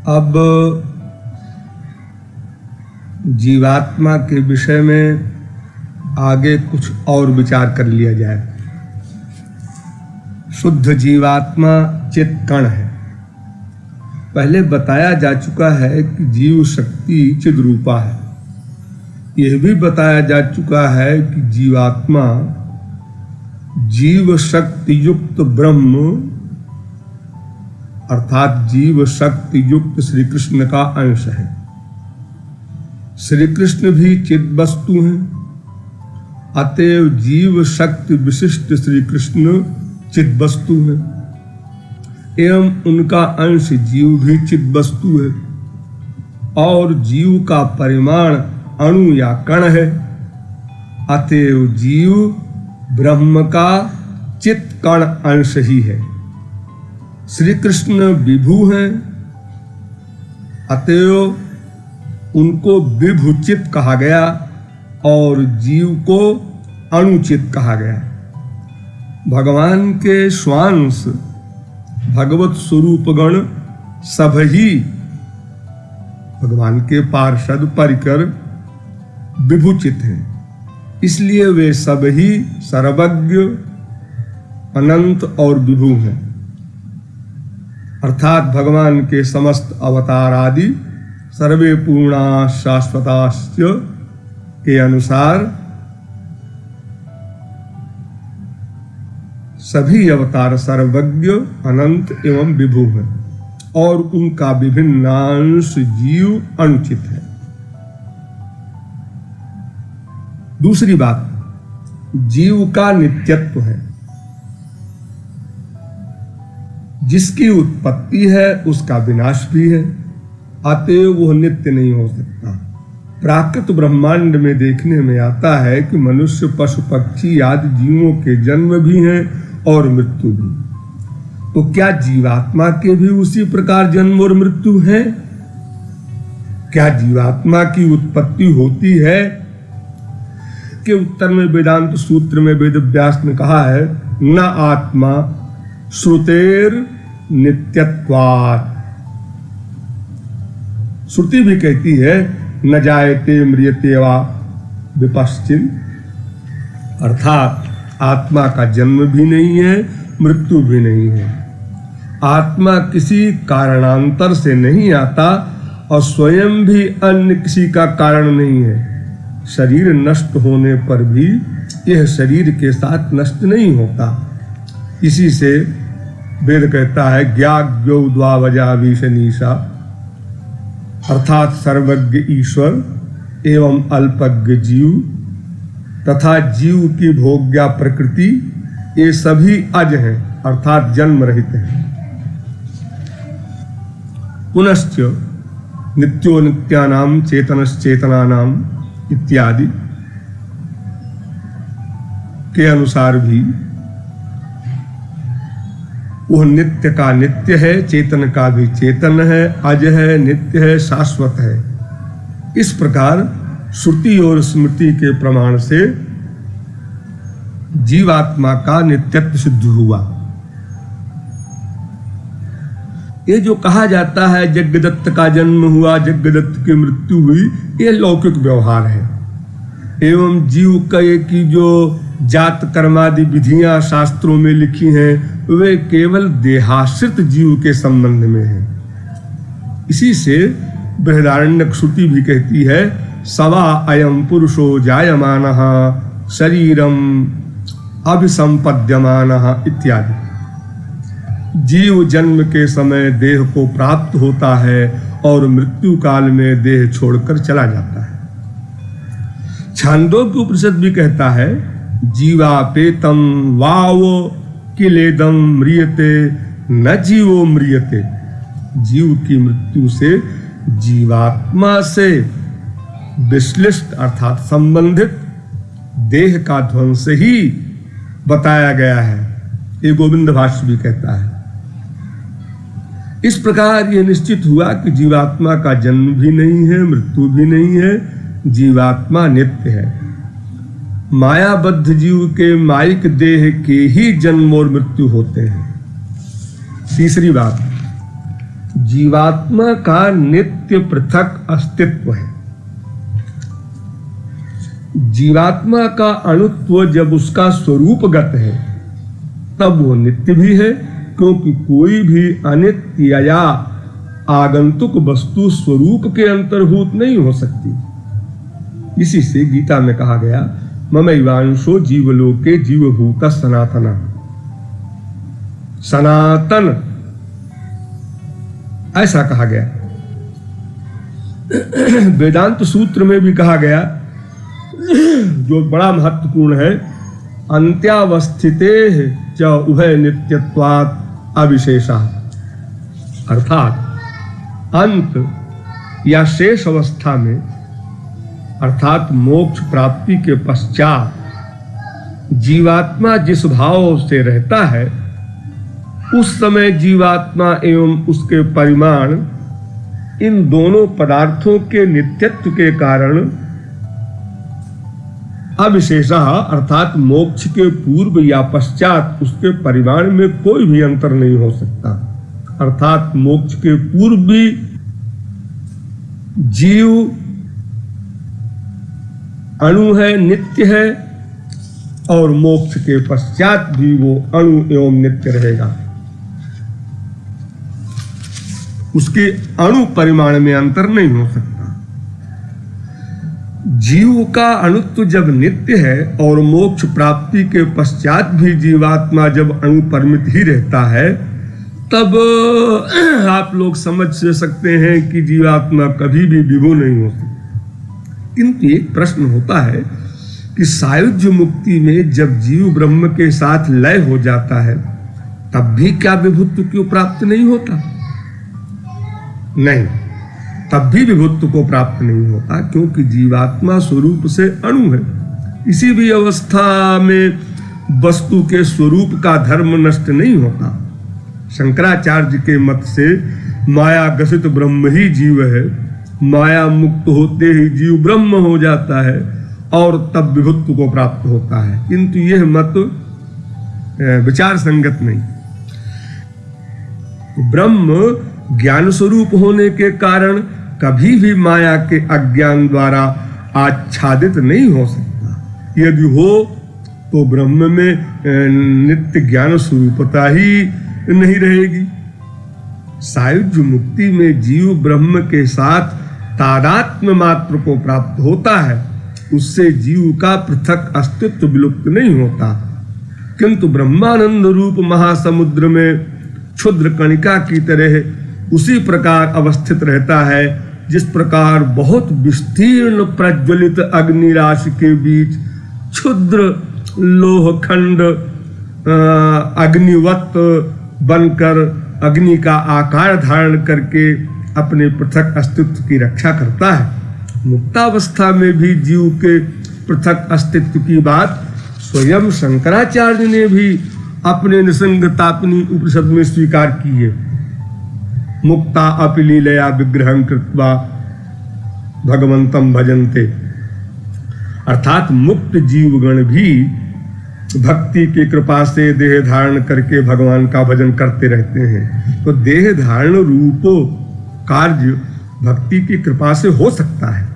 अब जीवात्मा के विषय में आगे कुछ और विचार कर लिया जाए। शुद्ध जीवात्मा चित कण है। पहले बताया जा चुका है कि जीव शक्ति चिद रूपा है। यह भी बताया जा चुका है कि जीवात्मा जीव शक्ति युक्त ब्रह्म अर्थात जीव शक्ति युक्त श्री कृष्ण का अंश है। श्री कृष्ण भी चिद वस्तु हैं, अतएव जीव शक्ति विशिष्ट श्री कृष्ण चिद वस्तु है एवं उनका अंश जीव भी चिद वस्तु है और जीव का परिमाण अणु या कण है। अतएव जीव ब्रह्म का चित कण अंश ही है। श्री कृष्ण विभु हैं, अतएव उनको विभुचित कहा गया और जीव को अणुचित कहा गया। भगवान के स्वांश भगवत स्वरूप गण सब ही भगवान के पार्षद परिकर विभुचित हैं, इसलिए वे सब ही सर्वज्ञ अनंत और विभु हैं। अर्थात भगवान के समस्त अवतार आदि सर्वे पूर्णा शाश्वताश्च के अनुसार सभी अवतार सर्वज्ञ अनंत एवं विभु हैं और उनका विभिन्न अंश जीव अनुचित है। दूसरी बात, जीव का नित्यत्व है। जिसकी उत्पत्ति है उसका विनाश भी है, अतएव वह नित्य नहीं हो सकता। प्राकृत ब्रह्मांड में देखने में आता है कि मनुष्य पशु पक्षी आदि जीवों के जन्म भी हैं और मृत्यु भी। तो क्या जीवात्मा के भी उसी प्रकार जन्म और मृत्यु है? क्या जीवात्मा की उत्पत्ति होती है? के उत्तर में वेदांत सूत्र में वेद व्यास ने कहा है, न आत्मा श्रुतेर नित्यत्वात्। श्रुति भी कहती है न जायते म्रियते वा विपश्चिम, अर्थात आत्मा का जन्म भी नहीं है, मृत्यु भी नहीं है। आत्मा किसी कारणांतर से नहीं आता और स्वयं भी अन्य किसी का कारण नहीं है। शरीर नष्ट होने पर भी यह शरीर के साथ नष्ट नहीं होता। इसी से वेद कहता है ज्ञाज्ञो द्वावजा विशनीशा, अर्थात सर्वज्ञ ईश्वर एवं अल्पज्ञ जीव तथा जीव की भोग्या प्रकृति, ये सभी अज हैं अर्थात जन्म रहित हैं। पुनश्च नित्यो नित्यानाम चेतनश्चेतनानाम इत्यादि के अनुसार भी वह नित्य का नित्य है, चेतन का भी चेतन है, अज है, नित्य है, शाश्वत है। इस प्रकार श्रुति और स्मृति के प्रमाण से जीवात्मा का नित्यत्व सिद्ध हुआ। ये जो कहा जाता है यज्ञदत्त का जन्म हुआ, यज्ञदत्त की मृत्यु हुई, ये लौकिक व्यवहार है। एवं जीव की जो जात कर्मादि विधियां शास्त्रों में लिखी हैं वे केवल देहाश्रित जीव के संबंध में है। इसी से बृहदारण्यक श्रुति भी कहती है सवा अयम पुरुषो जायमानः शरीरम अभिसंपद्यमानः इत्यादि। जीव जन्म के समय देह को प्राप्त होता है और मृत्यु काल में देह छोड़कर चला जाता है। छांदोग्य उपनिषद भी कहता है जीवापेतम वावो किलेदम म्रियते न जीवो म्रियते। जीव की मृत्यु से जीवात्मा से विश्लिष्ट अर्थात संबंधित देह का ध्वंस ही बताया गया है, ये गोविंद भाष्य भी कहता है। इस प्रकार यह निश्चित हुआ कि जीवात्मा का जन्म भी नहीं है, मृत्यु भी नहीं है, जीवात्मा नित्य है। मायाबद्ध जीव के माइक देह के ही जन्म और मृत्यु होते हैं। तीसरी बात, जीवात्मा का नित्य पृथक अस्तित्व है। जीवात्मा का अणुत्व जब उसका स्वरूपगत है तब वो नित्य भी है, क्योंकि कोई भी अनित्य या आगंतुक वस्तु स्वरूप के अंतर्भूत नहीं हो सकती। इसी से गीता में कहा गया, ममैवांशो जीवलोके जीवभूत सनातन। सनातन ऐसा कहा गया। वेदांत सूत्र में भी कहा गया, जो बड़ा महत्वपूर्ण है, अंत्यावस्थिते च उभय नित्यत्वात् अविशेषा, अर्थात अंत या शेष अवस्था में, अर्थात मोक्ष प्राप्ति के पश्चात जीवात्मा जिस भाव से रहता है, उस समय जीवात्मा एवं उसके परिमाण इन दोनों पदार्थों के नित्यत्व के कारण अविशेषा, अर्थात मोक्ष के पूर्व या पश्चात उसके परिमाण में कोई भी अंतर नहीं हो सकता। अर्थात मोक्ष के पूर्व भी जीव अणु है, नित्य है, और मोक्ष के पश्चात भी वो अणु एवं नित्य रहेगा। उसके अणु परिमाण में अंतर नहीं हो सकता। जीव का अणुत्व जब नित्य है और मोक्ष प्राप्ति के पश्चात भी जीवात्मा जब अणु परिमित ही रहता है, तब आप लोग समझ सकते हैं कि जीवात्मा कभी भी विभु नहीं हो सकती। किंतु एक प्रश्न होता है कि सायुज्य मुक्ति में जब जीव ब्रह्म के साथ लय हो जाता है, तब भी क्या विभुत्व क्यों प्राप्त नहीं होता? नहीं, तब भी विभुत्व को प्राप्त नहीं होता, क्योंकि जीवात्मा स्वरूप से अणु है। किसी भी अवस्था में वस्तु के स्वरूप का धर्म नष्ट नहीं होता। शंकराचार्य के मत से माया ग्रसित ब्रह्म ही जीव है, माया मुक्त होते ही जीव ब्रह्म हो जाता है और तब विभुत्व को प्राप्त होता है। किंतु यह मत विचार संगत नहीं। ब्रह्म ज्ञान स्वरूप होने के कारण कभी भी माया के अज्ञान द्वारा आच्छादित नहीं हो सकता। यदि हो तो ब्रह्म में नित्य ज्ञान स्वरूपता ही नहीं रहेगी। सायुज्य मुक्ति में जीव ब्रह्म के साथ तादात्म्य मात्र को प्राप्त होता है, उससे जीव का पृथक अस्तित्व विलुप्त नहीं होता। किंतु ब्रह्मानंद रूप महासमुद्र में क्षुद्र कणिका की तरह उसी प्रकार अवस्थित रहता है, जिस प्रकार बहुत विस्तीर्ण प्रज्वलित अग्नि राशि के बीच क्षुद्र लोहखंड अग्निवत बनकर अग्नि का आकार धारण करके अपने पृथक अस्तित्व की रक्षा करता है। मुक्तावस्था में भी जीव के पृथक अस्तित्व की बात स्वयं शंकराचार्य ने भी अपने निसंगतापनी उपनिषद में स्वीकार की है। मुक्ता अपि लीलया विग्रहं कृत्वा भगवंतम भजन्ते, अर्थात मुक्त जीवगण भी भक्ति की कृपा से देह धारण करके भगवान का भजन करते रहते हैं। तो देह धारण रूप कार्य भक्ति की कृपा से हो सकता है,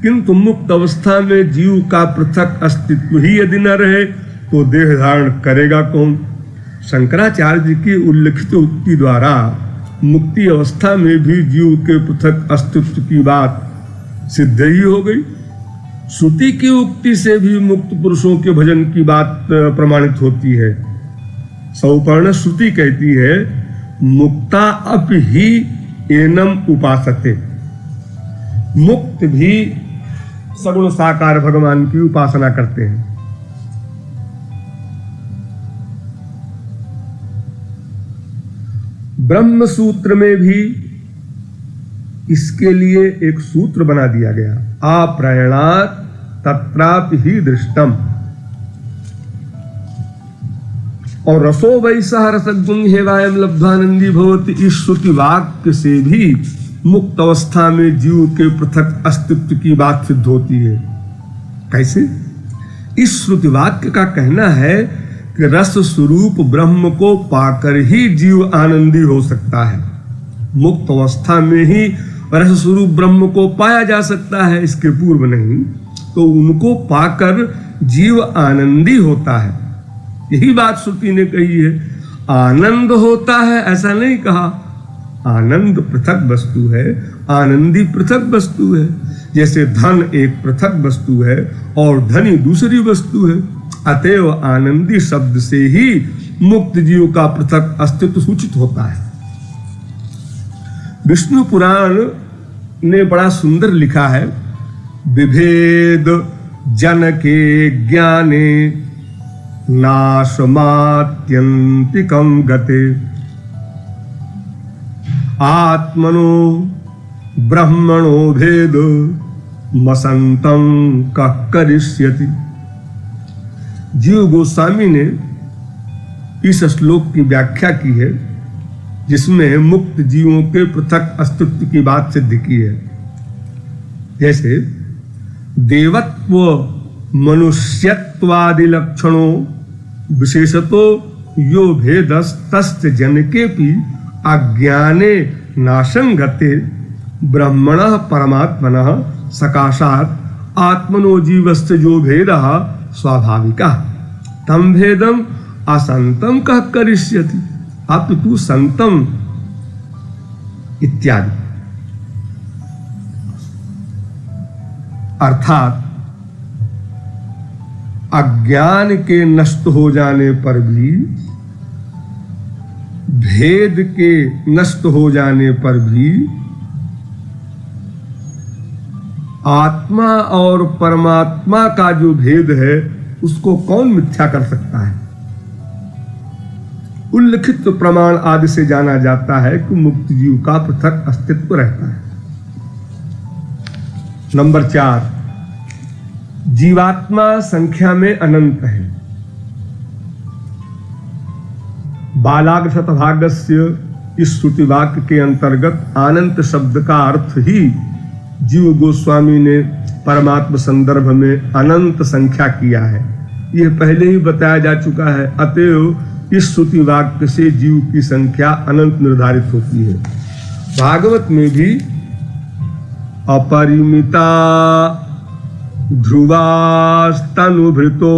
किंतु मुक्त अवस्था में जीव का पृथक अस्तित्व ही यदि न रहे तो देह धारण करेगा कौन? शंकराचार्य जी की उल्लिखित उक्ति द्वारा मुक्ति अवस्था में भी जीव के पृथक अस्तित्व की बात सिद्ध ही हो गई। श्रुति की उक्ति से भी मुक्त पुरुषों के भजन की बात प्रमाणित होती है। सौपर्ण श्रुति कहती है, मुक्ता अपि ही एनम उपासते, मुक्त भी सगुण साकार भगवान की उपासना करते हैं। ब्रह्म सूत्र में भी इसके लिए एक सूत्र बना दिया गया, अप्रयणात् तत्रापि ही दृष्टम। और रसो वैसा रसगुण हेवायम लब्धानंदी भवति, इस श्रुति वाक्य से भी मुक्त अवस्था में जीव के पृथक अस्तित्व की बात सिद्ध होती है। कैसे? इस श्रुति वाक्य का कहना है कि रस स्वरूप ब्रह्म को पाकर ही जीव आनंदी हो सकता है। मुक्त अवस्था में ही रस स्वरूप ब्रह्म को पाया जा सकता है, इसके पूर्व नहीं। तो उनको पाकर जीव आनंदी होता है। यही बात श्रुति ने कही है। आनंद होता है ऐसा नहीं कहा। आनंद पृथक वस्तु है, आनंदी पृथक वस्तु है। जैसे धन एक पृथक वस्तु है और धनी दूसरी वस्तु है। अतएव आनंदी शब्द से ही मुक्त जीव का पृथक अस्तित्व सूचित होता है। विष्णु पुराण ने बड़ा सुंदर लिखा है, विभेद जन के ज्ञाने नाशमात्यंतिकं गते आत्मनो ब्रह्मणो भेद मसंतं कः करिष्यति। जीव गोस्वामी ने इस श्लोक की व्याख्या की है, जिसमें मुक्त जीवों के पृथक अस्तित्व की बात सिद्ध की है। जैसे देवत्व मनुष्यत्वादि लक्षणों विशेषतो यो भेदस्तस्य जनकेपि अज्ञाने नाशंगते ब्रह्मणः परमात्मनः सकाशात् आत्मनो जीवस्य जो भेदः स्वाभाविकः तम भेदम असंतम कः करिष्यति अपितु संतम इत्यादि। अर्थात अज्ञान के नष्ट हो जाने पर भी, भेद के नष्ट हो जाने पर भी आत्मा और परमात्मा का जो भेद है उसको कौन मिथ्या कर सकता है। उल्लिखित प्रमाण आदि से जाना जाता है कि मुक्त जीव का पृथक अस्तित्व रहता है। नंबर 4, जीवात्मा संख्या में अनंत है। बालाग शतभागस्य इस श्रुति वाक्य के अंतर्गत अनंत शब्द का अर्थ ही जीव गोस्वामी ने परमात्मा संदर्भ में अनंत संख्या किया है। यह पहले ही बताया जा चुका है। अतएव इस श्रुति वाक्य से जीव की संख्या अनंत निर्धारित होती है। भागवत में भी अपरिमिता ध्रुवास्तनुभृतो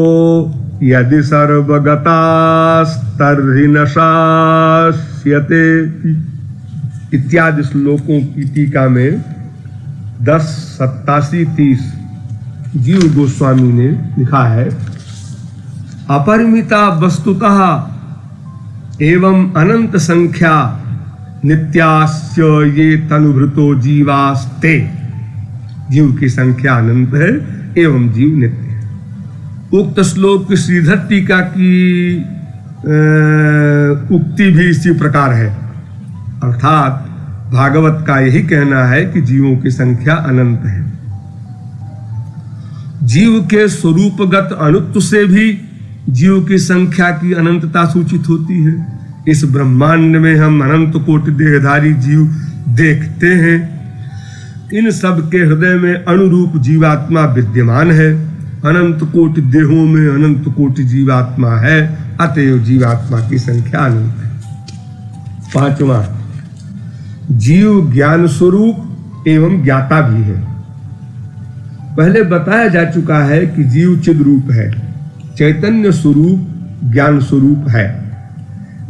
यदि सर्वगतास्तर्हि न शास्यते इत्यादि श्लोकों की टीका में 10:87-30 जीव गोस्वामी ने लिखा है, अपरिमिता वस्तुतः एवं अनंत संख्या नित्यास्य ये तनुभृतो जीवास्ते। जीव की संख्या अनंत है एवं जीव नित्य है। उक्त श्लोक की श्रीधर टीका की उक्ति भी इसी प्रकार है। अर्थात भागवत का यही कहना है कि जीवों की संख्या अनंत है। जीव के स्वरूपगत अणुत्व से भी जीव की संख्या की अनंतता सूचित होती है। इस ब्रह्मांड में हम अनंत कोटि देहधारी जीव देखते हैं। इन सब के हृदय में अणुरूप जीवात्मा विद्यमान है। अनंत कोटि देहों में अनंत कोटि जीवात्मा है। अतएव जीवात्मा की संख्या अनंत है। 5वां, जीव ज्ञान स्वरूप एवं ज्ञाता भी है। पहले बताया जा चुका है कि जीव चिद रूप है, चैतन्य स्वरूप ज्ञान स्वरूप है।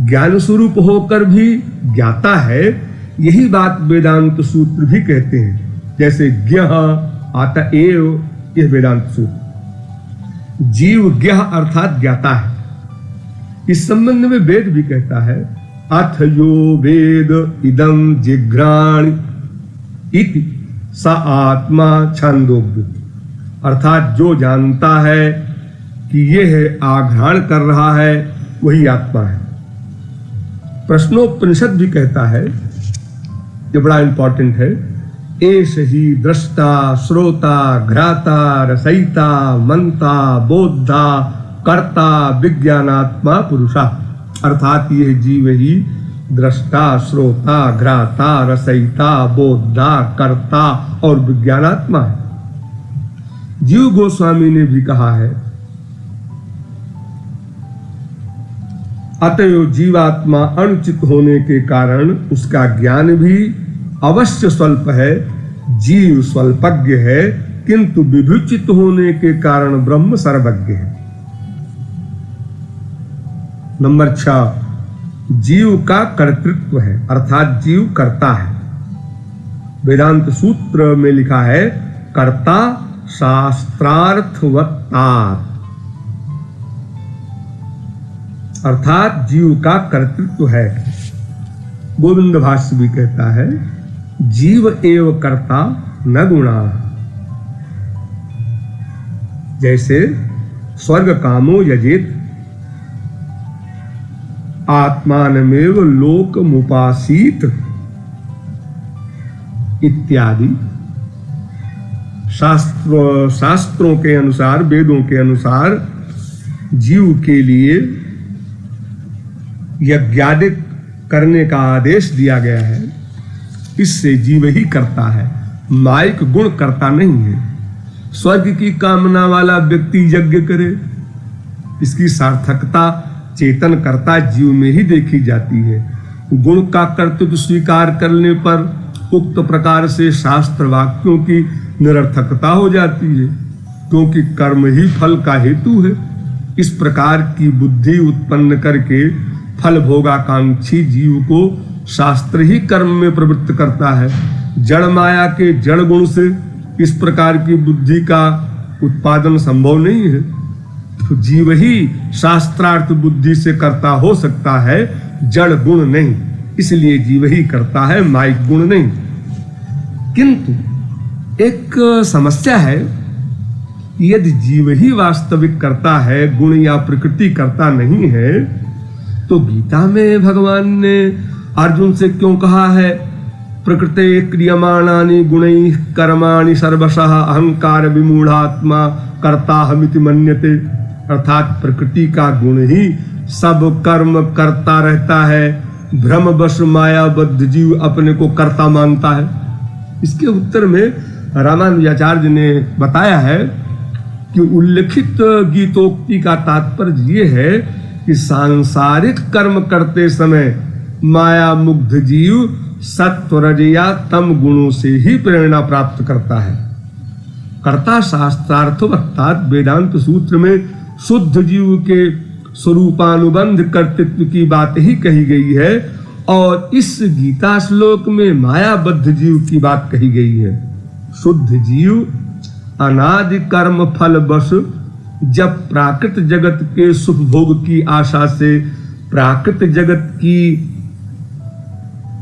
ज्ञान स्वरूप होकर भी ज्ञाता है। यही बात वेदांत सूत्र भी कहते हैं। जैसे ज्ञः अतएव, यह वेदांत सूत्र। जीव ज्ञः अर्थात ज्ञाता है। इस संबंध में वेद भी कहता है, अथ यो वेद इदं जिघ्राण इति स आत्मा छंदोग्ध। अर्थात जो जानता है कि यह आघ्राण कर रहा है वही आत्मा है। प्रश्नोपनिषद भी कहता है, ये बड़ा इंपॉर्टेंट है, एष ही दृष्टा श्रोता घ्राता रसयिता मंता बोधा कर्ता विज्ञानात्मा पुरुषा। अर्थात यह जीव ही दृष्टा श्रोता घ्राता रसयिता बोधा कर्ता और विज्ञानात्मा है। जीव गोस्वामी ने भी कहा है, अतएव जीवात्मा अनुचित होने के कारण उसका ज्ञान भी अवश्य स्वल्प है। जीव स्वल्पज्ञ है, किंतु विभूचित होने के कारण ब्रह्म सर्वज्ञ है। नंबर 6, जीव का कर्तृत्व है, अर्थात जीव करता है। वेदांत सूत्र में लिखा है कर्ता शास्त्रार्थवत्ता, अर्थात जीव का कर्तृत्व है। गोविंद भाष्य भी कहता है जीव एव कर्ता न गुणा। जैसे स्वर्ग कामो यजेत आत्मानमेव लोकमुपासीत इत्यादि शास्त्रों के अनुसार, वेदों के अनुसार जीव के लिए यज्ञादि करने का आदेश दिया गया है। इससे जीव ही करता है, माइक गुण करता नहीं है। स्वर्ग की कामना वाला व्यक्ति यज्ञ करे, इसकी सार्थकता चेतन करता जीव में ही देखी जाती है। गुण का कर्तव्य स्वीकार करने पर उक्त प्रकार से शास्त्र वाक्यों की निरर्थकता हो जाती है, क्योंकि कर्म ही फल का हेतु है। इस प्रकार की बुद्धि उत्पन्न करके फल भोगाकांक्षी जीव को शास्त्र ही कर्म में प्रवृत्त करता है। जड़ माया के जड़ गुण से इस प्रकार की बुद्धि का उत्पादन संभव नहीं है, तो जीव ही शास्त्रार्थ बुद्धि से करता हो सकता है, जड़ गुण नहीं। इसलिए जीव ही करता है, माइक गुण नहीं। किंतु एक समस्या है, यदि जीव ही वास्तविक करता है, गुण या प्रकृति करता नहीं है, तो गीता में भगवान ने अर्जुन से क्यों कहा है प्रकृते क्रियमाणानि गुणैः कर्माणि सर्वशः अहंकार विमूढ़ात्मा कर्ताहमिति मन्यते। अर्थात प्रकृति का गुण ही सब कर्म करता रहता है, भ्रमवश मायाबद्ध जीव अपने को कर्ता मानता है। इसके उत्तर में रामानुजाचार्य ने बताया है कि उल्लेखित गीतोक्ति का तात्पर्य ये है कि सांसारिक कर्म करते समय माया मुग्ध जीव सत्व रज या तम गुणों से ही प्रेरणा प्राप्त करता है। कर्ता शास्त्रार्थवत्ता वेदांत सूत्र में शुद्ध जीव के स्वरूपानुबंध कर्तृत्व की बात ही कही गई है, और इस गीता श्लोक में मायाबद्ध जीव की बात कही गई है। शुद्ध जीव अनादि कर्म फल बस जब प्राकृत जगत के सुख भोग की आशा से प्राकृत जगत की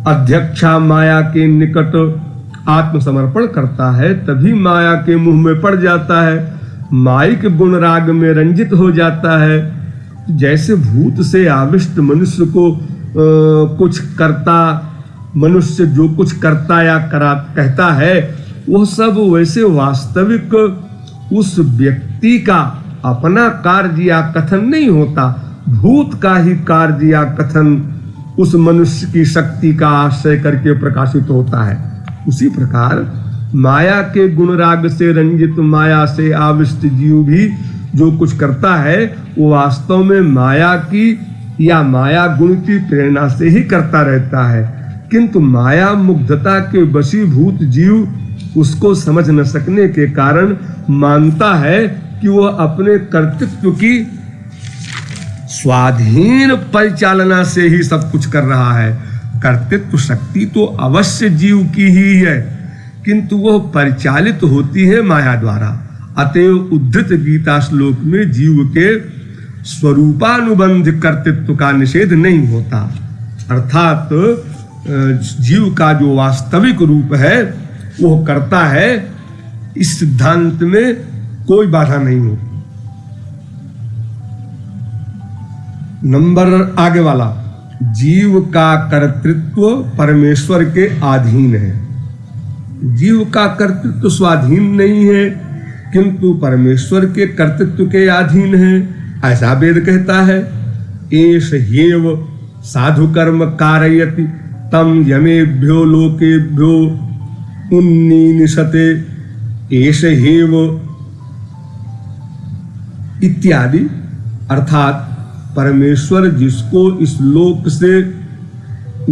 अध्यक्षा माया के निकट आत्मसमर्पण करता है, तभी माया के मुंह में पड़ जाता है, माइक गुण राग में रंजित हो जाता है। जैसे भूत से आविष्ट मनुष्य को कुछ करता, मनुष्य जो कुछ करता या कहता है, वह सब वैसे वास्तविक उस व्यक्ति का अपना कार्य या कथन नहीं होता, भूत का ही कार्य या कथन उस मनुष्य की शक्ति का आश्रय करके प्रकाशित होता है। उसी प्रकार माया के गुण राग से रंजित, माया से आविष्ट जीव भी जो कुछ करता है वो वास्तव में माया की या माया गुण की प्रेरणा से ही करता रहता है। किंतु माया मुग्धता के वशीभूत जीव उसको समझ न सकने के कारण मानता है कि वह अपने कर्तृत्व की स्वाधीन परिचालना से ही सब कुछ कर रहा है। कर्तृत्व शक्ति तो अवश्य जीव की ही है, किंतु वह परिचालित होती है माया द्वारा। अतएव उद्धृत गीता श्लोक में जीव के स्वरूपानुबंध कर्तृत्व का निषेध नहीं होता, अर्थात जीव का जो वास्तविक रूप है वह करता है, इस सिद्धांत में कोई बाधा नहीं होती। नंबर आगे वाला, जीव का कर्तृत्व परमेश्वर के अधीन है। जीव का कर्तृत्व स्वाधीन नहीं है, किंतु परमेश्वर के कर्तृत्व के अधीन है, ऐसा वेद कहता है। एष ह्येव साधु कर्म कारयति तम यमेभ्यो लोकेभ्यो उन्नीनिशते एष ह्येव इत्यादि। अर्थात परमेश्वर जिसको इस लोक से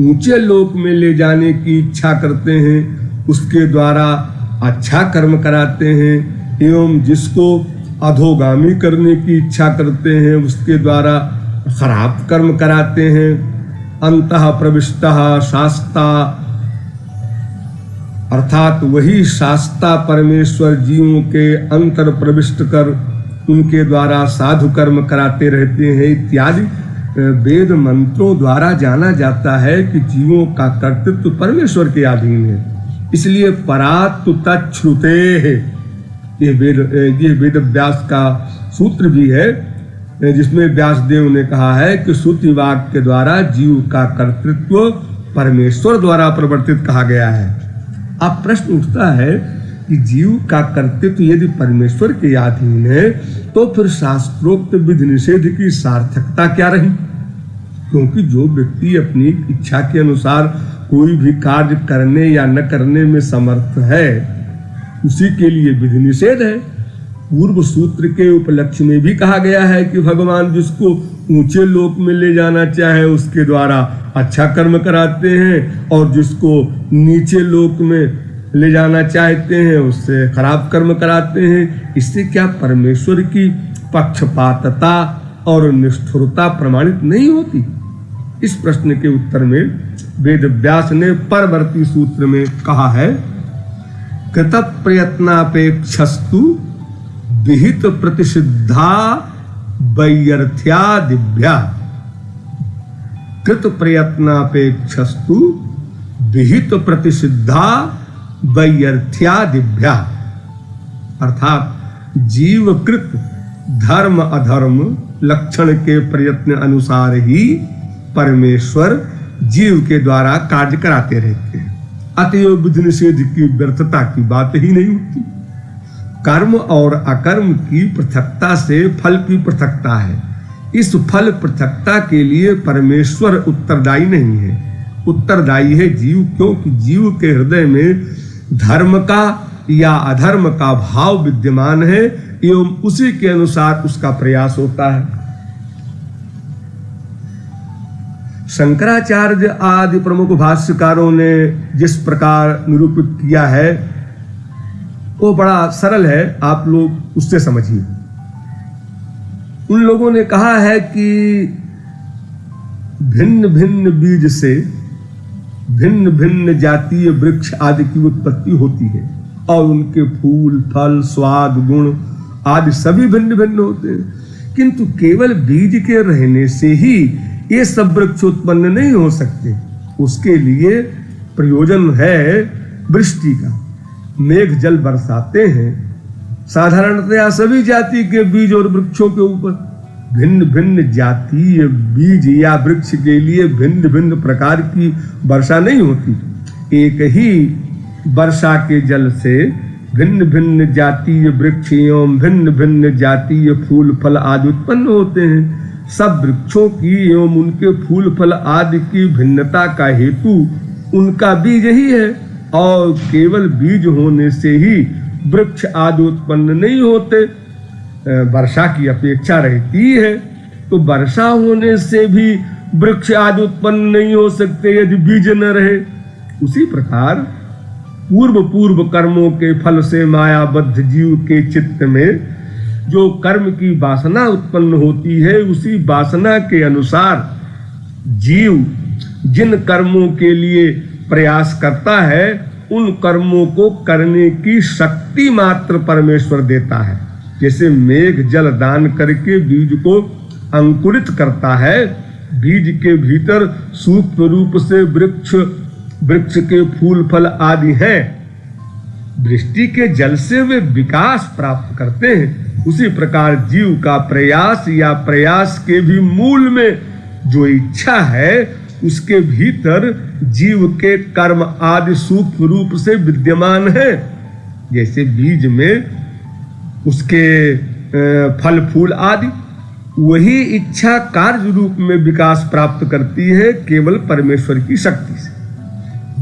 ऊंचे लोक में ले जाने की इच्छा करते हैं उसके द्वारा अच्छा कर्म कराते हैं, एवं जिसको अधोगामी करने की इच्छा करते हैं उसके द्वारा खराब कर्म कराते हैं। अंतः प्रविष्टः शास्ता, अर्थात वही शास्ता परमेश्वर जीवों के अंतर प्रविष्ट कर उनके द्वारा साधु कर्म कराते रहते हैं इत्यादि वेद मंत्रों द्वारा जाना जाता है कि जीवों का कर्तृत्व परमेश्वर के अधीन है। इसलिए परात्तु तच्छ्रुते है, ये वेद व्यास का सूत्र भी है जिसमें व्यासदेव ने कहा है कि श्रुति वाक्य के द्वारा जीव का कर्तृत्व परमेश्वर द्वारा प्रवर्तित कहा गया है। अब प्रश्न उठता है कि जीव का कर्तृत्व यदि परमेश्वर के अधीन है तो फिर शास्त्रोक्त विधि निषेध की सार्थकता क्या रही? क्योंकि जो व्यक्ति अपनी इच्छा के अनुसार कोई भी कार्य करने या न करने में समर्थ है उसी के लिए विधि निषेध है। पूर्व सूत्र के उपलक्ष्य में भी कहा गया है कि भगवान जिसको ऊंचे लोक में ले जाना चाहे उसके द्वारा अच्छा कर्म कराते हैं और जिसको नीचे लोक में ले जाना चाहते हैं उससे खराब कर्म कराते हैं। इससे क्या परमेश्वर की पक्षपातता और निष्ठुरता प्रमाणित नहीं होती? इस प्रश्न के उत्तर में वेद व्यास ने परवर्ती सूत्र में कहा है, कृत प्रयत्नापेक्षस्तु विहित प्रतिषिद्धा वैयर्थ्या दिव्या। कृत प्रयत्नापेक्षस्तु विहित प्रतिषिद्धा वैयर्थ्या दिव्या, अर्थात जीवकृत धर्म अधर्म लक्षण के प्रयत्न अनुसार ही परमेश्वर जीव के द्वारा कार्य कराते रहते हैं। अतएव विधि निषेध की व्यर्थता की बात ही नहीं उठती। कर्म और अकर्म की पृथकता से फल की पृथकता है। इस फल पृथकता के लिए परमेश्वर उत्तरदायी नहीं है, उत्तरदायी है जीव, क्योंकि जीव के हृदय में धर्म का या अधर्म का भाव विद्यमान है एवं उसी के अनुसार उसका प्रयास होता है। शंकराचार्य आदि प्रमुख भाष्यकारों ने जिस प्रकार निरूपित किया है वो बड़ा सरल है, आप लोग उससे समझिए। उन लोगों ने कहा है कि भिन्न भिन्न बीज से भिन्न भिन्न जातीय वृक्ष आदि की उत्पत्ति होती है और उनके फूल फल स्वाद गुण आदि सभी भिन्न भिन्न होते हैं, किंतु केवल बीज के रहने से ही ये सब वृक्ष उत्पन्न नहीं हो सकते। उसके लिए प्रयोजन है वृष्टि का। मेघ जल बरसाते हैं साधारणतया सभी जाति के बीज और वृक्षों के ऊपर। भिन्न भिन्न जातीय बीज या वृक्ष के लिए भिन्न भिन्न प्रकार की वर्षा नहीं होती। एक ही वर्षा के जल से भिन्न भिन्न जातीय वृक्ष एवं भिन्न भिन्न जातीय फूल फल आदि उत्पन्न होते हैं। सब वृक्षों की एवं उनके फूल फल आदि की भिन्नता का हेतु उनका बीज ही है और केवल बीज होने से ही वृक्ष आदि उत्पन्न नहीं होते। वर्षा की अपेक्षा रहती है तो वर्षा होने से भी वृक्ष आदि उत्पन्न नहीं हो सकते यदि बीज न रहे। उसी प्रकार पूर्व पूर्व कर्मों के फल से मायाबद्ध जीव के चित्त में जो कर्म की वासना उत्पन्न होती है उसी वासना के अनुसार जीव जिन कर्मों के लिए प्रयास करता है उन कर्मों को करने की शक्ति मात्र परमेश्वर देता है। जैसे मेघ जल दान करके बीज को अंकुरित करता है, बीज के भीतर सूक्ष्म रूप से वृक्ष के फूल फल आदि हैं, वृष्टि के जल से वे विकास प्राप्त करते हैं। उसी प्रकार जीव का प्रयास या प्रयास के भी मूल में जो इच्छा है उसके भीतर जीव के कर्म आदि सूक्ष्म रूप से विद्यमान है। जैसे बीज में उसके फल फूल आदि, वही इच्छा कार्य रूप में विकास प्राप्त करती है केवल परमेश्वर की शक्ति से।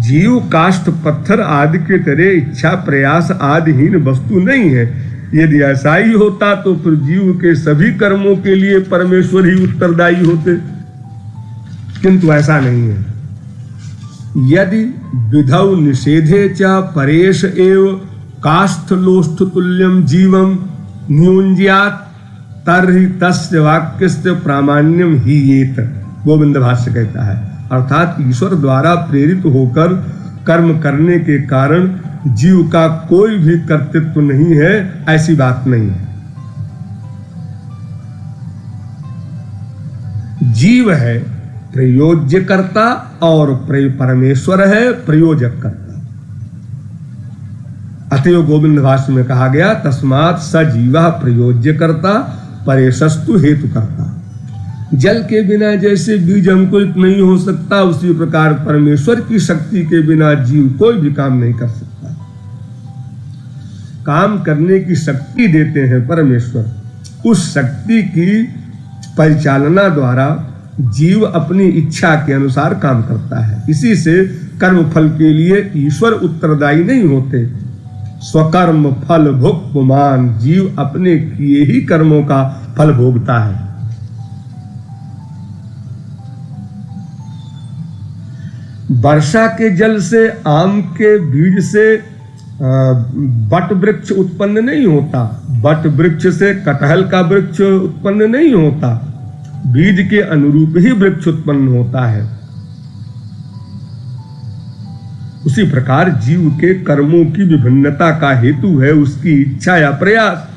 जीव काष्ठ पत्थर आदि के तरह इच्छा प्रयास आदिहीन वस्तु नहीं है, यदि ऐसा ही होता तो फिर जीव के सभी कर्मों के लिए परमेश्वर ही उत्तरदायी होते, किंतु ऐसा नहीं है। यदि विधौ निषेधे च परेश एव काष्ठलोष्ठ तुल्यम जीवम न्यून्यात् तर्हि तस्य वाक्यस्य प्रामाण्यम ही येत। गोविंद भाष्य कहता है, अर्थात ईश्वर द्वारा प्रेरित होकर कर्म करने के कारण जीव का कोई भी कर्तृत्व नहीं है, ऐसी बात नहीं है। जीव है प्रयोज्य कर्ता और परमेश्वर है प्रयोजक कर्ता। अतएव गोविंद भाष्य में कहा गया, तस्मात् स जीवः प्रयोज्य कर्ता परेशस्तु हेतु करता। जल के बिना जैसे बीज अंकुरित नहीं हो सकता, उसी प्रकार परमेश्वर की शक्ति के बिना जीव कोई भी काम नहीं कर सकता। काम करने की शक्ति देते हैं परमेश्वर। उस शक्ति की परिचालना द्वारा जीव अपनी इच्छा के अनुसार काम करता है। इसी से कर्म फल के लिए ईश्वर उत्तरदायी नहीं होते। स्वकर्म फल भुक्तमान, जीव अपने किए ही कर्मों का फल भोगता है। वर्षा के जल से, आम के बीज से बट वृक्ष उत्पन्न नहीं होता, बट वृक्ष से कटहल का वृक्ष उत्पन्न नहीं होता। बीज के अनुरूप ही वृक्ष उत्पन्न होता है। उसी प्रकार जीव के कर्मों की विभिन्नता का हेतु है उसकी इच्छा या प्रयास।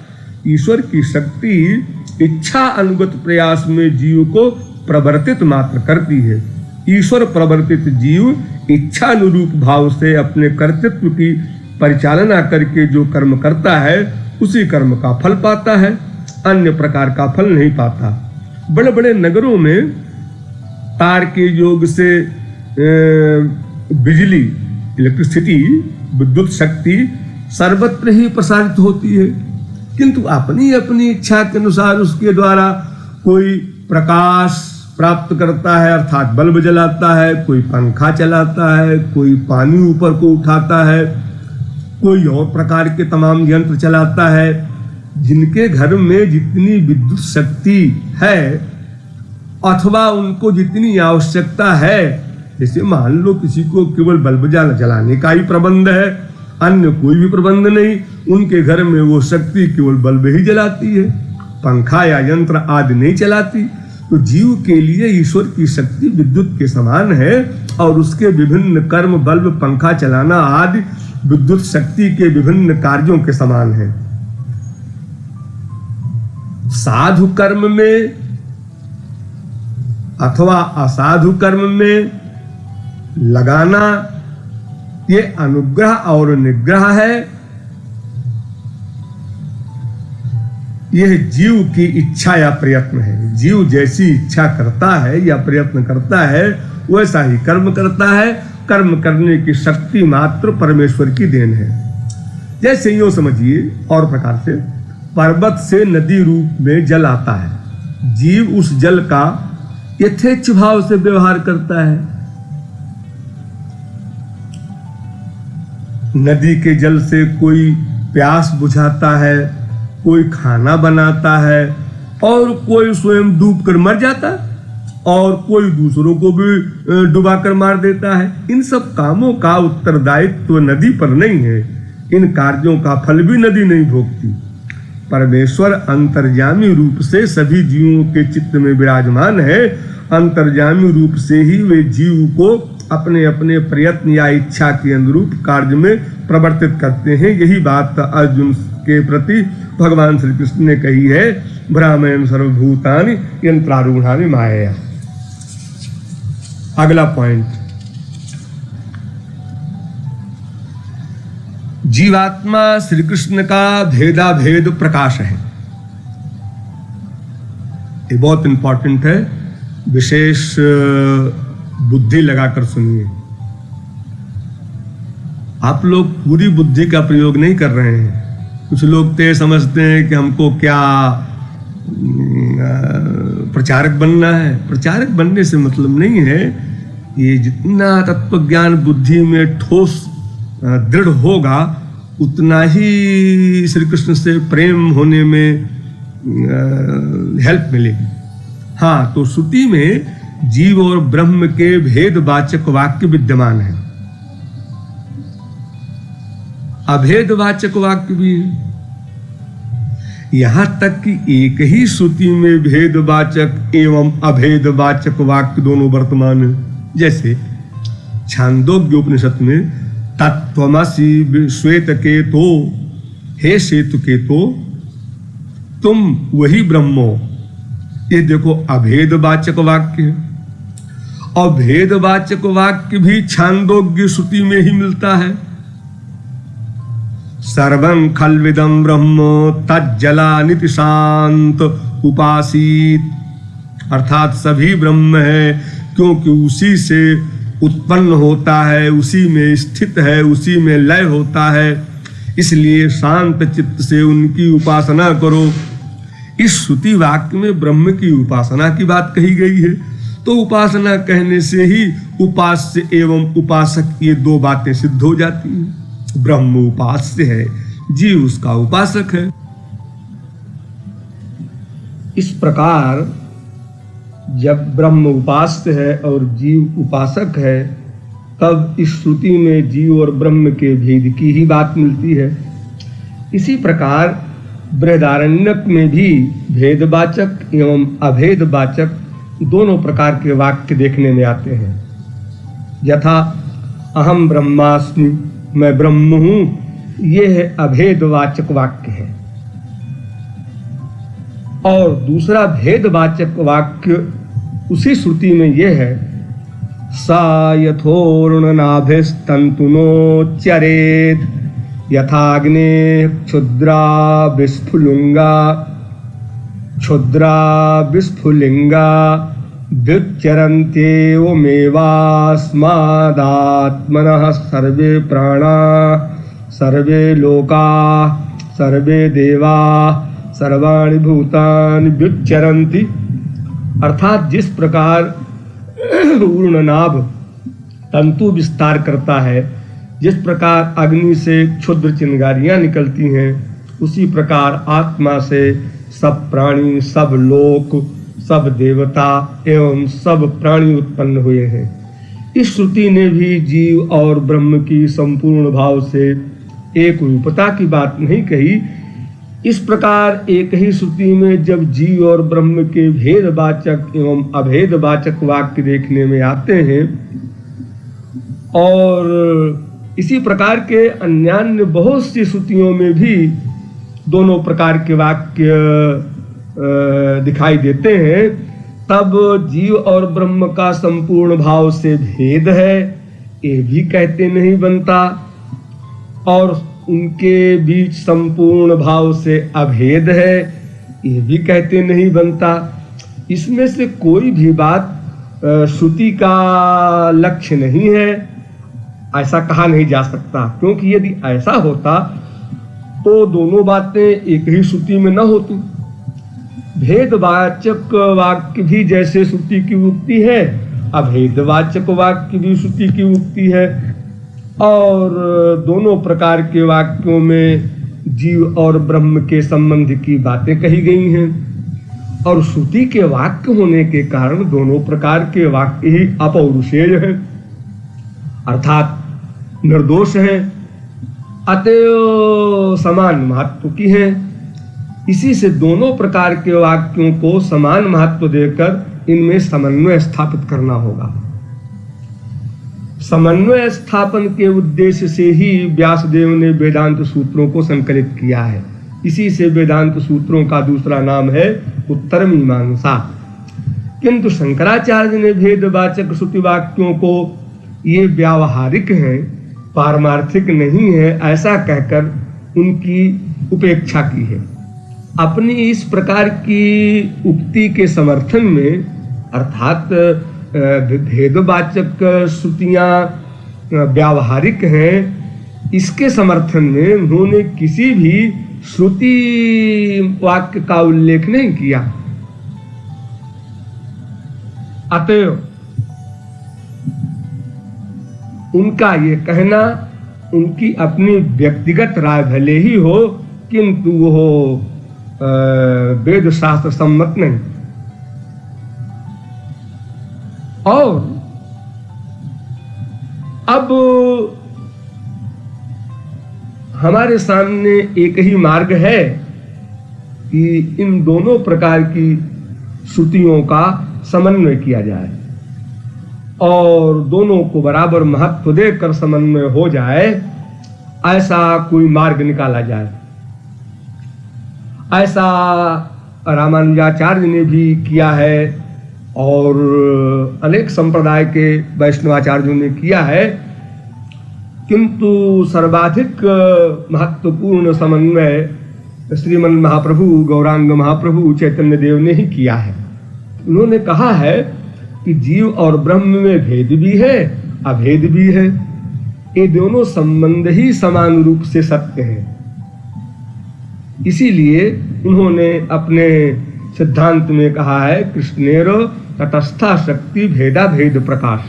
ईश्वर की शक्ति इच्छा अनुगत प्रयास में जीव को प्रवर्तित मात्र करती है। ईश्वर प्रवर्तित जीव इच्छा अनुरूप भाव से अपने कर्तृत्व की परिचालना करके जो कर्म करता है उसी कर्म का फल पाता है, अन्य प्रकार का फल नहीं पाता। बड़े बड़े नगरों में तार के योग से बिजली, इलेक्ट्रिसिटी, विद्युत शक्ति सर्वत्र ही प्रसारित होती है, किंतु अपनी अपनी इच्छा के अनुसार उसके द्वारा कोई प्रकाश प्राप्त करता है अर्थात बल्ब जलाता है, कोई पंखा चलाता है, कोई पानी ऊपर को उठाता है, कोई और प्रकार के तमाम यंत्र चलाता है। जिनके घर में जितनी विद्युत शक्ति है अथवा उनको जितनी आवश्यकता है, जैसे मान लो किसी को केवल बल्ब जलाने का ही प्रबंध है, अन्य कोई भी प्रबंध नहीं, उनके घर में वो शक्ति केवल बल्ब ही जलाती है, पंखा या यंत्र आदि नहीं चलाती। तो जीव के लिए ईश्वर की शक्ति विद्युत के समान है और उसके विभिन्न कर्म बल्ब, पंखा चलाना आदि विद्युत शक्ति के विभिन्न कार्यों के समान है। साधु कर्म में अथवा असाधु कर्म में लगाना ये अनुग्रह और निग्रह है। यह जीव की इच्छा या प्रयत्न है। जीव जैसी इच्छा करता है या प्रयत्न करता है वैसा ही कर्म करता है। कर्म करने की शक्ति मात्र परमेश्वर की देन है। जैसे यूं समझिए और प्रकार से पर्वत से नदी रूप में जल आता है, जीव उस जल का यथेच्छ भाव से व्यवहार करता है। नदी के जल से कोई प्यास बुझाता है, कोई खाना बनाता है और कोई स्वयं डूब कर मर जाता है और कोई दूसरों को भी डुबाकर मार देता है। इन सब कामों का उत्तरदायित्व तो नदी पर नहीं है, इन कार्यों का फल भी नदी नहीं भोगती। परमेश्वर अंतर्यामी रूप से सभी जीवों के चित्त में विराजमान है। अंतर्यामी रूप से ही वे जीव को अपने अपने प्रयत्न या इच्छा के अनुरूप कार्य में प्रवर्तित करते हैं। यही बात अर्जुन के प्रति भगवान श्री कृष्ण ने कही है, ब्राह्मण सर्वभूतानि यंत्रारूढ़ानि मायया। अगला पॉइंट, जीवात्मा श्री कृष्ण का भेदाभेद प्रकाश है। ये बहुत इंपॉर्टेंट है, विशेष बुद्धि लगाकर सुनिए। आप लोग पूरी बुद्धि का प्रयोग नहीं कर रहे हैं। कुछ लोग तो समझते हैं कि हमको क्या प्रचारक बनना है। प्रचारक बनने से मतलब नहीं है। ये जितना तत्व ज्ञान बुद्धि में ठोस दृढ़ होगा उतना ही श्री कृष्ण से प्रेम होने में हेल्प मिलेगी। हाँ, तो श्रुति में जीव और ब्रह्म के भेदवाचक वाक्य विद्यमान है, अभेदवाचक वाक्य भी है। यहां तक कि एक ही श्रुति में भेदवाचक एवं अभेदवाचक वाक्य दोनों वर्तमान है। जैसे छांदोग्य उपनिषद में तत्त्वमसि श्वेतकेतो, हे श्वेतकेतो तुम वही ब्रह्म हो, ये देखो अभेदवाचक वाक्य है। और भेदवाचक वाक्य भी छांदोग्य श्रुति में ही मिलता है। सर्वं खल्विदं ब्रह्म तज्जलानिति शांत उपासीत, अर्थात सभी ब्रह्म है क्योंकि उसी से उत्पन्न होता है, उसी में स्थित है, उसी में लय होता है, इसलिए शांत चित्त से उनकी उपासना करो। इस श्रुति वाक्य में ब्रह्म की उपासना की बात कही गई है, तो उपासना कहने से ही उपास्य एवं उपासक ये दो बातें सिद्ध हो जाती हैं। ब्रह्म उपास्य है, जीव उसका उपासक है। इस प्रकार जब ब्रह्म उपास्य है और जीव उपासक है, तब इस श्रुति में जीव और ब्रह्म के भेद की ही बात मिलती है। इसी प्रकार बृहदारण्यक में भी भेदवाचक एवं अभेदवाचक दोनों प्रकार के वाक्य देखने में आते हैं। यथा अहम ब्रह्मास्मि, मैं ब्रह्म हूं, यह अभेदवाचक वाक्य है। और दूसरा भेदवाचक वाक्य उसी श्रुति में यह है, सा यथोर्णनाभिस्तन्तुनोच्चरेत् यथाग्ने क्षुद्रा विस्फुलिंगा व्युच्चरन्त्येवमेवास्मादात्मनः सर्वे प्राणा सर्वे लोका सर्वे देवा सर्वाणि भूतानि व्युच्चरन्ति। अर्थात जिस प्रकार ऊर्णनाभ तंतु विस्तार करता है, जिस प्रकार अग्नि से क्षुद्र चिंगारियां निकलती हैं, उसी प्रकार आत्मा से सब प्राणी, सब लोक, सब देवता एवं सब प्राणी उत्पन्न हुए हैं। इस श्रुति ने भी जीव और ब्रह्म की संपूर्ण भाव से एक रूपता की बात नहीं कही। इस प्रकार एक ही श्रुति में जब जीव और ब्रह्म के भेदवाचक एवं अभेदवाचक वाक्य देखने में आते हैं, और इसी प्रकार के अन्यान्य बहुत सी श्रुतियों में भी दोनों प्रकार के वाक्य दिखाई देते हैं, तब जीव और ब्रह्म का संपूर्ण भाव से भेद है ये भी कहते नहीं बनता, और उनके बीच संपूर्ण भाव से अभेद है ये भी कहते नहीं बनता। इसमें से कोई भी बात श्रुति का लक्ष्य नहीं है, ऐसा कहा नहीं जा सकता, क्योंकि यदि ऐसा होता तो दोनों बातें एक ही श्रुति में न होती। भेदवाचक वाक्य भी जैसे श्रुति की उक्ति है, अभेदवाचक वाक्य भी श्रुति की उक्ति है, और दोनों प्रकार के वाक्यों में जीव और ब्रह्म के संबंध की बातें कही गई हैं, और श्रुति के वाक्य होने के कारण दोनों प्रकार के वाक्य ही अपौरुषेय हैं, अर्थात निर्दोष हैं, अतएव समान महत्व की हैं। इसी से दोनों प्रकार के वाक्यों को समान महत्व देकर इनमें समन्वय स्थापित करना होगा। समन्वय स्थापन के उद्देश्य से ही व्यासदेव ने वेदांत सूत्रों को संकलित किया है। इसी से वेदांत सूत्रों का दूसरा नाम है उत्तर मीमांसा। किंतु शंकराचार्य ने भेदवाचक श्रुति वाक्यों को ये व्यावहारिक हैं, पारमार्थिक नहीं है, ऐसा कहकर उनकी उपेक्षा की है। अपनी इस प्रकार की उक्ति के समर्थन में, अर्थात भेदवाचक श्रुतियां व्यावहारिक हैं, इसके समर्थन में उन्होंने किसी भी श्रुति वाक्य का उल्लेख नहीं किया। अतएव उनका ये कहना उनकी अपनी व्यक्तिगत राय भले ही हो, किंतु वो वेद शास्त्र सम्मत नहीं। और अब हमारे सामने एक ही मार्ग है कि इन दोनों प्रकार की श्रुतियों का समन्वय किया जाए और दोनों को बराबर महत्व देकर समन्वय हो जाए, ऐसा कोई मार्ग निकाला जाए। ऐसा रामानुजाचार्य ने भी किया है और अनेक संप्रदाय के वैष्णवाचार्यों ने किया है, किंतु सर्वाधिक महत्वपूर्ण समन्वय श्रीमन महाप्रभु गौरांग महाप्रभु चैतन्य देव ने ही किया है। उन्होंने कहा है कि जीव और ब्रह्म में भेद भी है, अभेद भी है। ये दोनों संबंध ही समान रूप से सत्य है। इसीलिए उन्होंने अपने सिद्धांत में कहा है, कृष्णेरो तटस्था शक्ति भेदा भेद प्रकाश।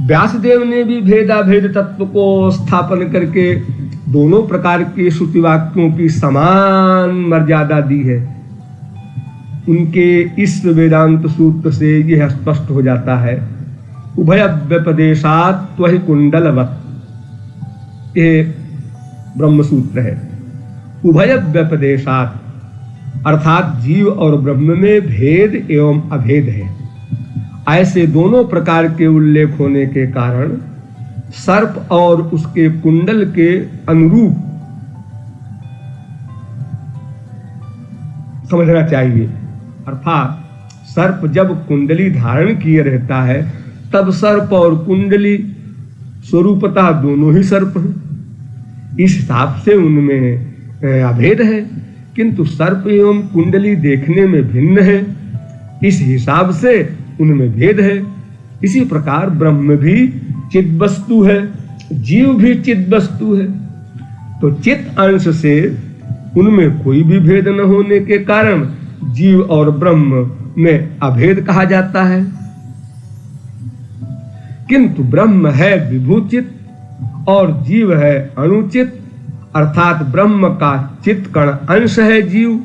व्यासदेव ने भी भेदा भेद तत्व को स्थापन करके दोनों प्रकार के श्रुति वाक्यों की समान मर्यादा दी है। उनके इस वेदांत सूत्र से यह स्पष्ट हो जाता है, उभय व्यपदेशात् त्वहि कुंडलवत्, ये ब्रह्म सूत्र है। उभय व्यपदेशात् अर्थात जीव और ब्रह्म में भेद एवं अभेद है। ऐसे दोनों प्रकार के उल्लेख होने के कारण सर्प और उसके कुंडल के अनुरूप समझना चाहिए। अर्थात सर्प जब कुंडली धारण किए रहता है तब सर्प और कुंडली स्वरूपतः दोनों ही सर्प हैं। इस हिसाब से उनमें अभेद है, किंतु सर्प एवं कुंडली देखने में भिन्न है, इस हिसाब से उनमें भेद है। इसी प्रकार ब्रह्म भी चिद वस्तु है, जीव भी चिद वस्तु है। तो चित अंश से उनमें कोई भी भेद न होने के कारण जीव और ब्रह्म में अभेद कहा जाता है। किंतु ब्रह्म है विभूचित और जीव है अणुचित, अर्थात ब्रह्म का चित्त कण अंश है जीव।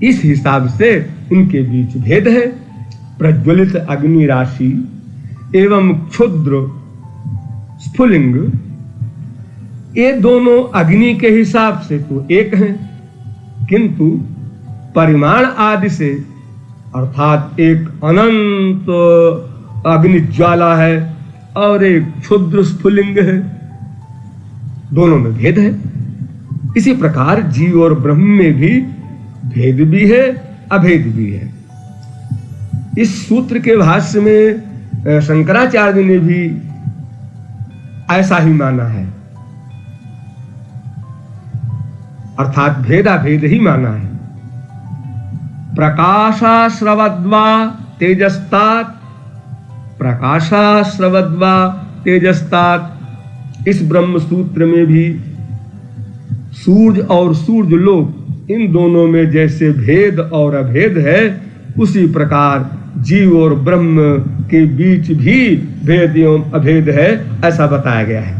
इस हिसाब से उनके बीच भेद है। प्रज्वलित अग्नि राशि एवं क्षुद्र स्फुलिंग, ये दोनों अग्नि के हिसाब से तो एक हैं, किंतु परिमाण आदि से अर्थात एक अनंत अग्नि ज्वाला है और एक क्षुद्र स्फुलिंग है, दोनों में भेद है। इसी प्रकार जीव और ब्रह्म में भी भेद भी है, अभेद भी है। इस सूत्र के भाष्य में शंकराचार्य ने भी ऐसा ही माना है, अर्थात भेदाभेद ही माना है। प्रकाशाश्रवद्वा तेजस्तात्, प्रकाशाश्रवद्वा तेजस्तात्, इस ब्रह्म सूत्र में भी सूर्य और सूर्य लोक इन दोनों में जैसे भेद और अभेद है, उसी प्रकार जीव और ब्रह्म के बीच भी भेद एवं अभेद है, ऐसा बताया गया है।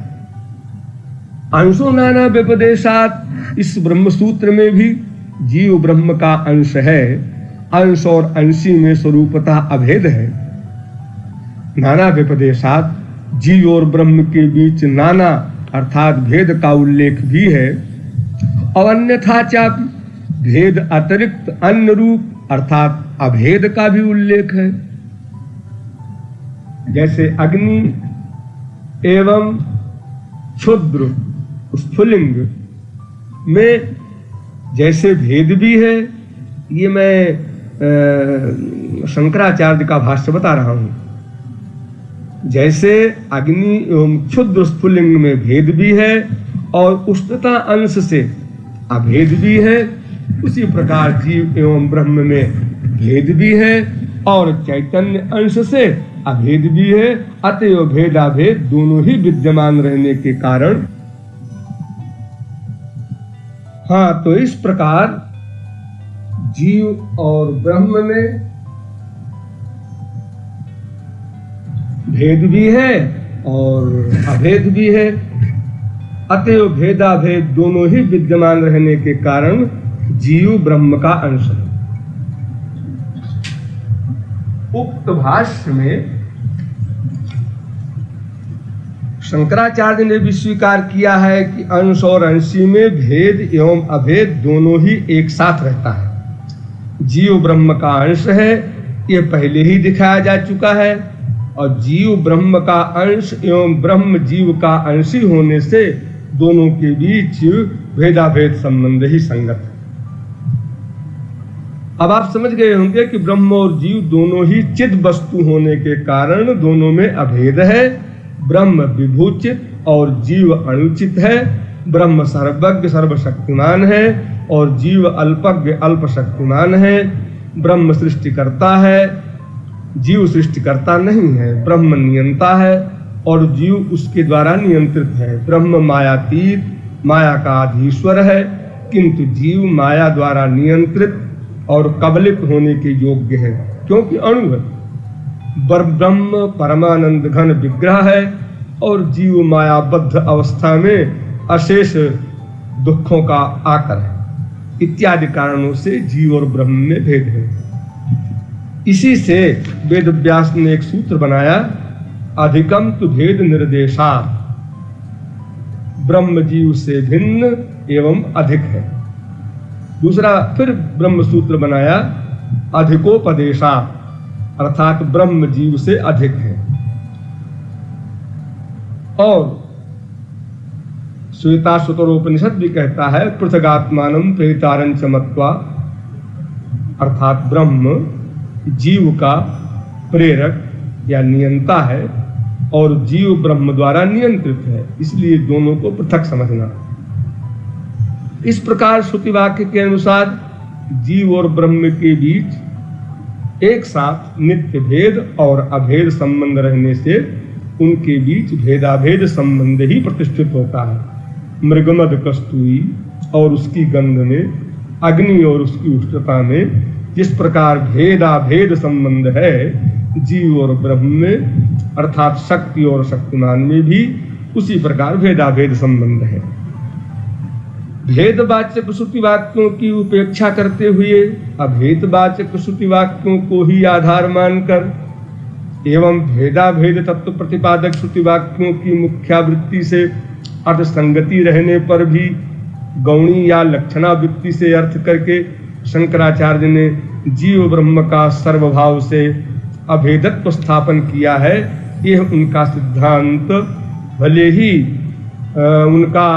अंशो नाना व्यपदेशात्, इस ब्रह्म सूत्र में भी जीव ब्रह्म का अंश है, अंश और अंशी में स्वरूपतः अभेद है। नाना व्यपदेशात्, जीव और ब्रह्म के बीच नाना अर्थात भेद का उल्लेख भी है। और अन्यथा चापि, भेद अतिरिक्त अन्य रूप अर्थात अभेद का भी उल्लेख है। जैसे अग्नि एवं क्षुद्र स्फुलिंग में जैसे भेद भी है, ये मैं शंकराचार्य का भाष्य बता रहा हूं। जैसे अग्नि एवं क्षुद्र स्फुलिंग में भेद भी है और उष्णता अंश से अभेद भी है, उसी प्रकार जीव एवं ब्रह्म में भेद भी है और चैतन्य अंश से अभेद भी है। अतएव भेदाभेद दोनों ही विद्यमान रहने के कारण, हाँ, तो इस प्रकार जीव और ब्रह्म में भेद भी है और अभेद भी है। अतएव भेदाभेद दोनों ही विद्यमान रहने के कारण जीव ब्रह्म का अंश है। उक्त भाष्य में शंकराचार्य ने भी स्वीकार किया है कि अंश और अंशी में भेद एवं अभेद दोनों ही एक साथ रहता है। जीव ब्रह्म का अंश है, ये पहले ही दिखाया जा चुका है, और जीव ब्रह्म का अंश एवं ब्रह्म जीव का अंशी होने से दोनों के बीच भेदाभेद संबंध ही संगत है। अब आप समझ गए होंगे कि ब्रह्म और जीव दोनों ही चिद वस्तु होने के कारण दोनों में अभेद है। ब्रह्म विभूचित और जीव अणुचित है। ब्रह्म सर्वज्ञ सर्वशक्तिमान है और जीव अल्पज्ञ अल्पशक्तिमान है। ब्रह्म सृष्टिकर्ता है, जीव सृष्टिकर्ता नहीं है। ब्रह्म नियंता है और जीव उसके द्वारा नियंत्रित है। ब्रह्म मायातीत, माया का अधीश्वर है, किंतु जीव माया द्वारा नियंत्रित और कबलित होने के योग्य है, क्योंकि अणु है। ब्रह्म परमानंद घन विग्रह है और जीव मायाबद्ध अवस्था में अशेष दुखों का आकर है। इत्यादि कारणों से जीव और ब्रह्म में भेद है। इसी से वेद व्यास ने एक सूत्र बनाया, अधिकम तु भेद निर्देशा, ब्रह्म जीव से भिन्न एवं अधिक है। दूसरा फिर ब्रह्म सूत्र बनाया, अधिकोपदेशा, अर्थात ब्रह्म जीव से अधिक है। और श्वेताश्वतरोपनिषद भी कहता है, पृथगात्मानं प्रेतारंच मत्वा, अर्थात ब्रह्म जीव का प्रेरक या नियंता है और जीव ब्रह्म द्वारा नियंत्रित है, इसलिए दोनों को पृथक समझना। इस प्रकार श्रुति वाक्य के अनुसार जीव और ब्रह्म के बीच एक साथ नित्य भेद और अभेद संबंध रहने से उनके बीच भेदाभेद संबंध ही प्रतिष्ठित होता है। मृगमद कस्तूरी और उसकी गंध में, अग्नि और उसकी उष्णता में जिस प्रकार भेदाभेद संबंध है, जीव और ब्रह्म में अर्थात शक्ति और शक्तिमान में भी उसी प्रकार भेदाभेद संबंध है। भेदवाचक श्रुति वाक्यों की उपेक्षा करते हुए अभेदवाचक श्रुति वाक्यों को ही आधार मानकर एवं भेदाभेद तत्व प्रतिपादक श्रुति वाक्यों की मुख्यावृत्ति से अर्थ संगति रहने पर भी गौणी या लक्षणा वृत्ति से अर्थ करके शंकराचार्य ने जीव ब्रह्म का सर्वभाव से अभेदत्व स्थापन किया है। यह उनका सिद्धांत भले ही उनका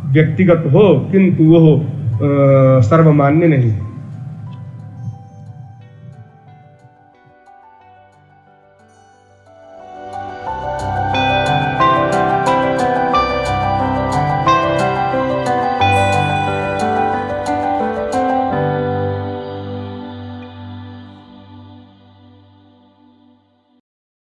व्यक्तिगत हो, किंतु वह सर्वमान्य नहीं।